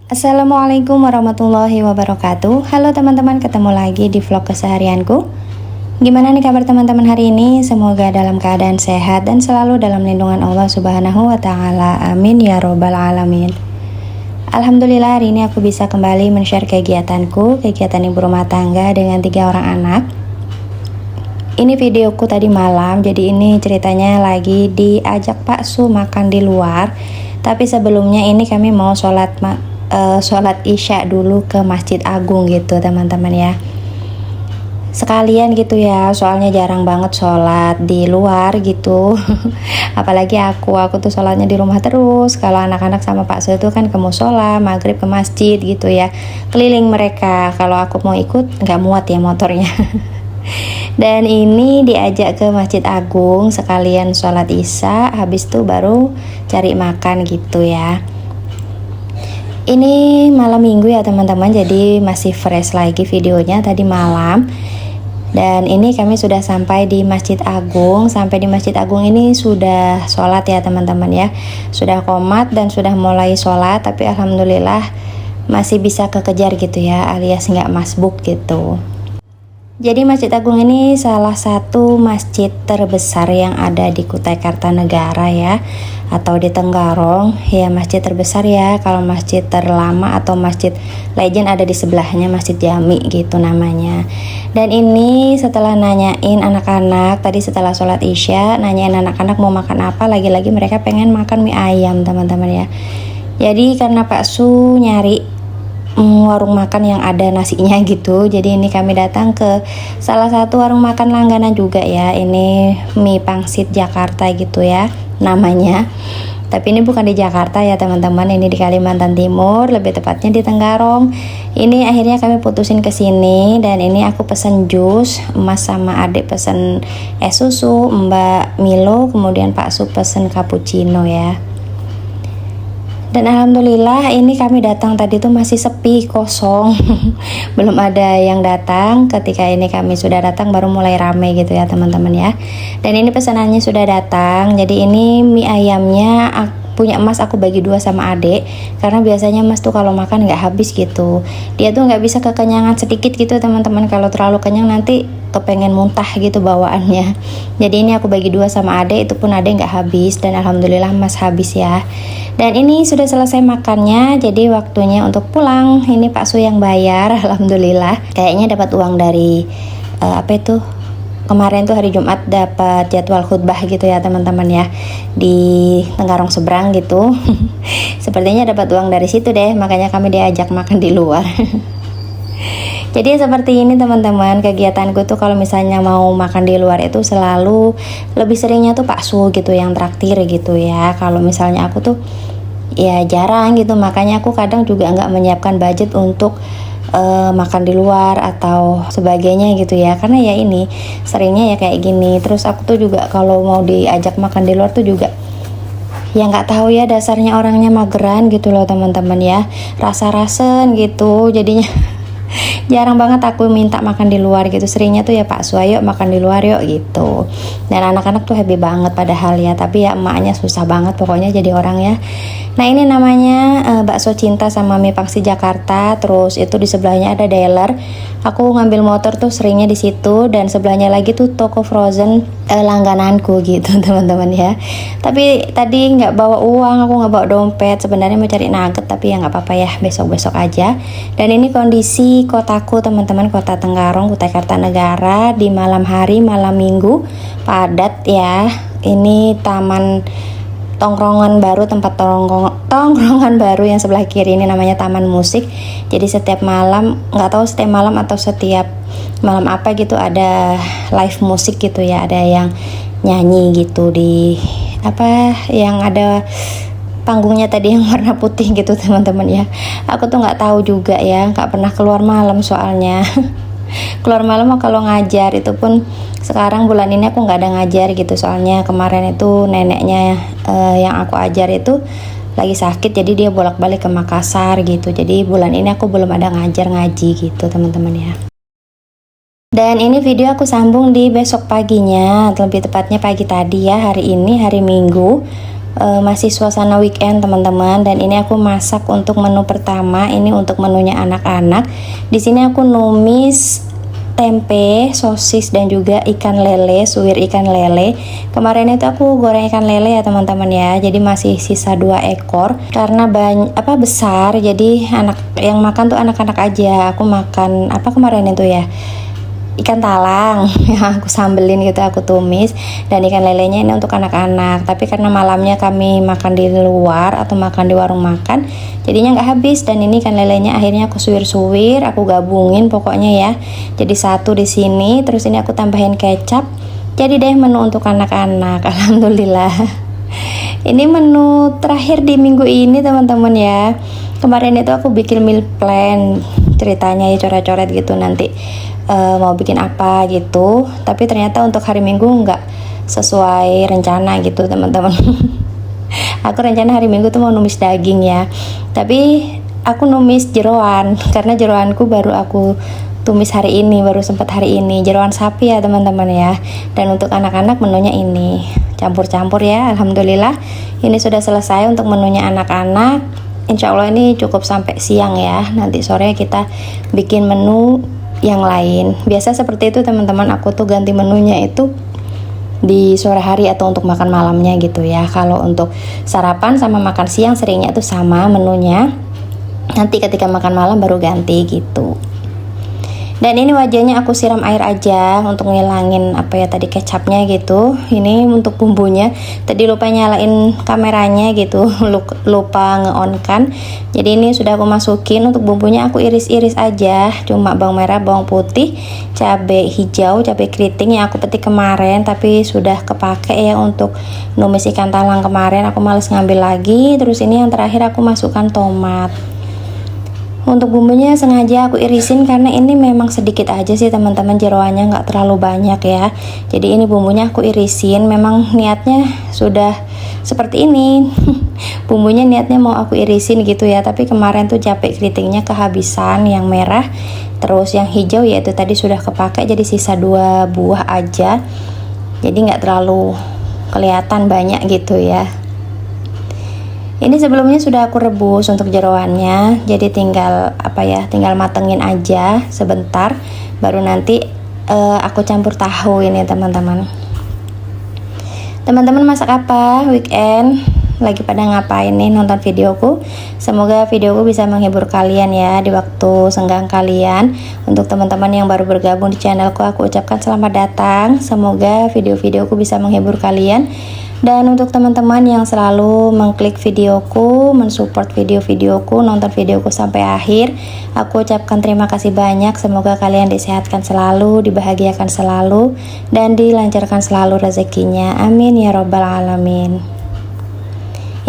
Assalamualaikum warahmatullahi wabarakatuh. Halo teman-teman, ketemu lagi di vlog keseharianku. Gimana nih kabar teman-teman hari ini? Semoga dalam keadaan sehat dan selalu dalam lindungan Allah Subhanahu wa Ta'ala. Amin ya Robbal 'Alamin. Alhamdulillah hari ini aku bisa kembali men-share kegiatanku, kegiatan ibu rumah tangga dengan 3 orang anak. Ini videoku tadi malam, jadi ini ceritanya lagi diajak Pak Su makan di luar. Tapi sebelumnya ini kami mau sholat Isya dulu ke Masjid Agung gitu teman-teman ya. Sekalian gitu ya, soalnya jarang banget sholat di luar gitu. Apalagi aku tuh sholatnya di rumah terus. Kalau anak-anak sama Pak Su itu kan ke musola, maghrib ke masjid gitu ya, keliling mereka. Kalau aku mau ikut nggak muat ya motornya. Dan ini diajak ke Masjid Agung sekalian sholat Isya, habis itu baru cari makan gitu ya. Ini malam minggu ya teman-teman, jadi masih fresh lagi videonya tadi malam. Dan ini kami sudah sampai di Masjid Agung. Sampai di Masjid Agung ini sudah sholat ya teman-teman ya. Sudah qomat dan sudah mulai sholat, tapi alhamdulillah masih bisa kekejar gitu ya, alias nggak masbuk gitu. Jadi Masjid Agung ini salah satu masjid terbesar yang ada di Kutai Kartanegara ya, atau di Tenggarong ya, masjid terbesar ya. Kalau masjid terlama atau masjid legend ada di sebelahnya, Masjid Jami gitu namanya. Dan ini setelah nanyain anak-anak tadi setelah sholat Isya, nanyain anak-anak mau makan apa, lagi-lagi mereka pengen makan mie ayam teman-teman ya. Jadi karena Pak Su nyari warung makan yang ada nasinya gitu, jadi ini kami datang ke salah satu warung makan langganan juga ya. Ini mie pangsit Jakarta gitu ya namanya, tapi ini bukan di Jakarta ya teman-teman, ini di Kalimantan Timur, lebih tepatnya di Tenggarong. Ini akhirnya kami putusin ke sini, dan ini aku pesen jus, Mas sama adik pesen es susu, Mbak Milo, kemudian Pak Su pesen cappuccino ya. Dan alhamdulillah ini kami datang tadi tuh masih sepi, kosong. Belum ada yang datang. Ketika ini kami sudah datang baru mulai rame gitu ya teman-teman ya. Dan ini pesanannya sudah datang. Jadi ini mie ayamnya punya Mas, aku bagi 2 sama adek, karena biasanya Mas tuh kalau makan nggak habis gitu. Dia tuh nggak bisa kekenyangan sedikit gitu teman-teman. Kalau terlalu kenyang nanti kepengen muntah gitu bawaannya. Jadi ini aku bagi 2 sama adek, itu pun adek nggak habis, dan alhamdulillah Mas habis ya. Dan ini sudah selesai makannya, jadi waktunya untuk pulang. Ini Pak Su yang bayar, alhamdulillah. Kayaknya dapat uang dari apa itu? Kemarin tuh hari Jumat dapat jadwal khutbah gitu ya teman-teman ya, di Tenggarong seberang gitu. Sepertinya dapat uang dari situ deh, makanya kami diajak makan di luar. Jadi seperti ini teman-teman, kegiatanku tuh kalau misalnya mau makan di luar itu selalu lebih seringnya tuh Pak Su gitu yang traktir gitu ya. Kalau misalnya aku tuh ya jarang gitu, makanya aku kadang juga nggak menyiapkan budget untuk makan di luar atau sebagainya gitu ya, karena ya ini seringnya ya kayak gini. Terus aku tuh juga kalau mau diajak makan di luar tuh juga ya nggak tahu ya, dasarnya orangnya mageran gitu loh teman-teman ya, rasa-rasen gitu jadinya. Jarang banget aku minta makan di luar gitu, seringnya tuh ya Pak Su, ayo makan di luar yuk gitu. Dan anak-anak tuh happy banget padahal ya, tapi ya emaknya susah banget pokoknya jadi orang ya. Nah ini namanya bakso cinta sama mie pangsit Jakarta. Terus itu di sebelahnya ada Dealer. Aku ngambil motor tuh seringnya di situ, dan sebelahnya lagi tuh toko frozen langgananku gitu teman-teman ya. Tapi tadi nggak bawa uang, aku nggak bawa dompet. Sebenarnya mau cari nugget, tapi ya nggak apa-apa ya, besok-besok aja. Dan ini kondisi kotaku teman-teman, kota Tenggarong, Kutai Kartanegara di malam hari, malam minggu, padat ya. Ini taman tongkrongan baru, tempat tongkrongan baru yang sebelah kiri ini namanya Taman Musik. Jadi setiap malam, nggak tahu setiap malam atau setiap malam apa gitu, ada live musik gitu ya, ada yang nyanyi gitu di apa yang ada panggungnya tadi yang warna putih gitu teman-teman ya. Aku tuh nggak tahu juga ya, nggak pernah keluar malam soalnya. Keluar malam kalau ngajar itu pun sekarang bulan ini aku nggak ada ngajar gitu, soalnya kemarin itu neneknya yang aku ajar itu lagi sakit, jadi dia bolak-balik ke Makassar gitu. Jadi bulan ini aku belum ada ngajar ngaji gitu teman-teman ya. Dan ini video aku sambung di besok paginya, lebih tepatnya pagi tadi ya, hari ini hari Minggu. masih suasana weekend teman-teman, dan ini aku masak untuk menu pertama. Ini untuk menunya anak-anak. Di sini aku numis tempe, sosis, dan juga ikan lele, suwir ikan lele. Kemarin itu aku goreng ikan lele ya teman-teman ya, jadi masih sisa 2 ekor karena besar, jadi anak yang makan tuh anak-anak aja. Aku makan apa kemarin itu ya, ikan talang yang aku sambelin gitu, aku tumis, dan ikan lelenya ini untuk anak-anak. Tapi karena malamnya kami makan di luar atau makan di warung makan, jadinya nggak habis. Dan ini ikan lelenya akhirnya aku suwir-suwir, aku gabungin pokoknya ya, jadi satu di sini. Terus ini aku tambahin kecap, jadi deh menu untuk anak-anak. Alhamdulillah. Ini menu terakhir di minggu ini teman-teman ya. Kemarin itu aku bikin meal plan, ceritanya ya coret-coret gitu, nanti mau bikin apa gitu. Tapi ternyata untuk hari Minggu nggak sesuai rencana gitu teman-teman. Aku rencana hari Minggu tuh mau numis daging ya, tapi aku numis jeroan karena jeroanku baru aku tumis hari ini, baru sempat hari ini, jeroan sapi ya teman-teman ya. Dan untuk anak-anak menunya ini campur-campur ya. Alhamdulillah ini sudah selesai untuk menunya anak-anak. Insya Allah ini cukup sampai siang ya, nanti sore kita bikin menu yang lain. Biasa seperti itu teman-teman, aku tuh ganti menunya itu di sore hari atau untuk makan malamnya gitu ya. Kalau untuk sarapan sama makan siang seringnya itu sama menunya, nanti ketika makan malam baru ganti gitu. Dan ini wajahnya aku siram air aja untuk ngilangin tadi kecapnya gitu. Ini untuk bumbunya, tadi lupa nyalain kameranya gitu, lupa nge-on kan. Jadi ini sudah aku masukin. Untuk bumbunya aku iris-iris aja, cuma bawang merah, bawang putih, cabai hijau, cabai keriting yang aku petik kemarin tapi sudah kepake ya untuk numis ikan talang kemarin. Aku males ngambil lagi. Terus ini yang terakhir aku masukkan tomat. Untuk bumbunya sengaja aku irisin karena ini memang sedikit aja sih teman-teman, jeroannya nggak terlalu banyak ya. Jadi ini bumbunya aku irisin, memang niatnya sudah seperti ini. Bumbunya niatnya mau aku irisin gitu ya, tapi kemarin tuh cabai keritingnya kehabisan yang merah. Terus yang hijau yaitu tadi sudah kepake, jadi sisa 2 buah aja. Jadi nggak terlalu kelihatan banyak gitu ya. Ini sebelumnya sudah aku rebus untuk jeroannya, jadi tinggal tinggal matengin aja sebentar, baru nanti aku campur tahu ini teman-teman. Teman-teman masak apa weekend? Lagi pada ngapain nih nonton videoku? Semoga videoku bisa menghibur kalian ya di waktu senggang kalian. Untuk teman-teman yang baru bergabung di channelku, aku ucapkan selamat datang. Semoga video-videoku bisa menghibur kalian. Dan untuk teman-teman yang selalu mengklik videoku, mensupport video-videoku, nonton videoku sampai akhir, aku ucapkan terima kasih banyak. Semoga kalian disehatkan selalu, dibahagiakan selalu, dan dilancarkan selalu rezekinya. Amin ya robbal alamin.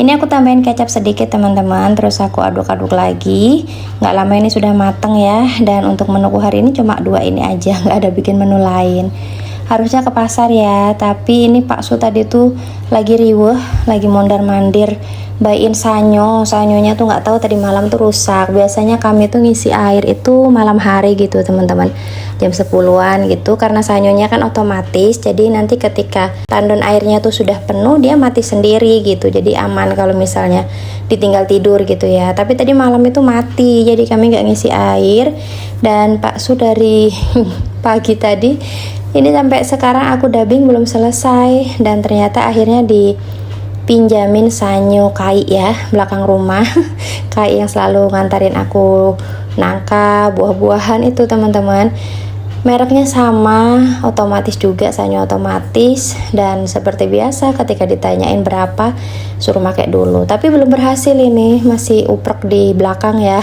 Ini aku tambahin kecap sedikit teman-teman, terus aku aduk-aduk lagi. Nggak lama ini sudah mateng ya. Dan untuk menuku hari ini cuma 2 ini aja, nggak ada bikin menu lain. Harusnya ke pasar ya, tapi ini Pak Su tadi tuh lagi riweh, lagi mondar-mandir bayiin sanyonya tuh nggak tahu tadi malam tuh rusak. Biasanya kami tuh ngisi air itu malam hari gitu teman-teman, jam 10-an gitu, karena sanyonya kan otomatis, jadi nanti ketika tandon airnya tuh sudah penuh dia mati sendiri gitu, jadi aman kalau misalnya ditinggal tidur gitu ya. Tapi tadi malam itu mati, jadi kami nggak ngisi air. Dan Pak Su dari pagi tadi ini sampai sekarang aku dubbing belum selesai, dan ternyata akhirnya dipinjamin sanyo kai ya, belakang rumah. Kai yang selalu ngantarin aku nangka, buah-buahan itu teman-teman. Mereknya sama, otomatis juga, sanyo otomatis. Dan seperti biasa ketika ditanyain berapa, suruh pakai dulu. Tapi belum berhasil ini, masih uprek di belakang ya.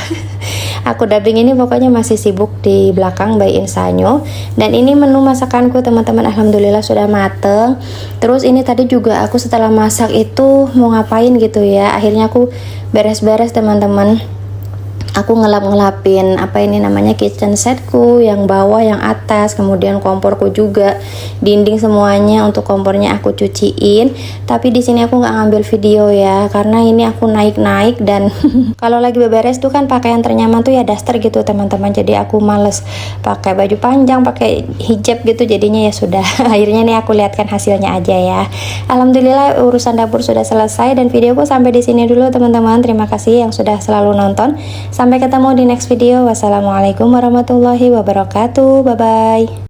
Aku dubbing ini pokoknya masih sibuk di belakang bayiin sanyo. Dan ini menu masakanku teman-teman, alhamdulillah sudah mateng. Terus ini tadi juga aku setelah masak itu mau ngapain gitu ya, akhirnya aku beres-beres teman-teman. aku ngelapin apa ini namanya kitchen setku, yang bawah, yang atas, kemudian komporku juga, dinding semuanya. Untuk kompornya aku cuciin, tapi di sini aku nggak ngambil video ya, karena ini aku naik-naik dan kalau lagi beberes tuh kan pakaian ternyaman tuh ya daster gitu teman-teman, jadi aku males pakai baju panjang, pakai hijab gitu, jadinya ya sudah akhirnya nih aku lihatkan hasilnya aja ya. Alhamdulillah urusan dapur sudah selesai dan videoku sampai di sini dulu teman-teman. Terima kasih yang sudah selalu nonton. Sampai ketemu di next video. Wassalamualaikum warahmatullahi wabarakatuh. Bye bye.